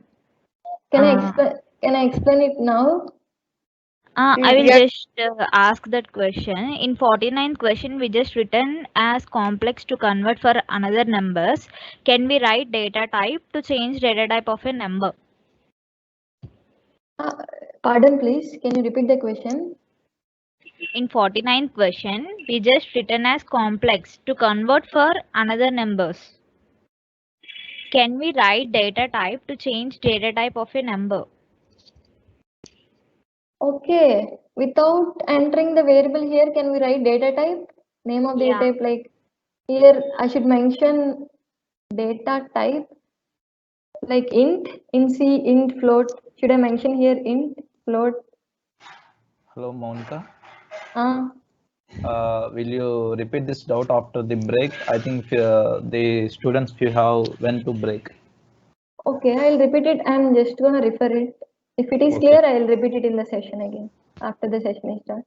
Can I explain it now?
I will
Yeah.
just ask that question. In 49th question, we just written as complex to convert for another numbers. Can we write data type to change data type of a number?
Pardon, please. Can you repeat the question?
In 49th question, we just written as complex to convert for another numbers. Can we write data type to change data type of a number?
Okay. Without entering the variable here, can we write data type? Name of data type, like here I should mention data type like int, C, int, float. Should I mention here int, float?
Hello, Monica.
Uh,
Will you repeat this doubt after the break? I think the students few have went to break.
Okay, I'll repeat it. I'm just gonna refer it. If it is
Okay.
clear, I'll repeat it in the session again after the session is done.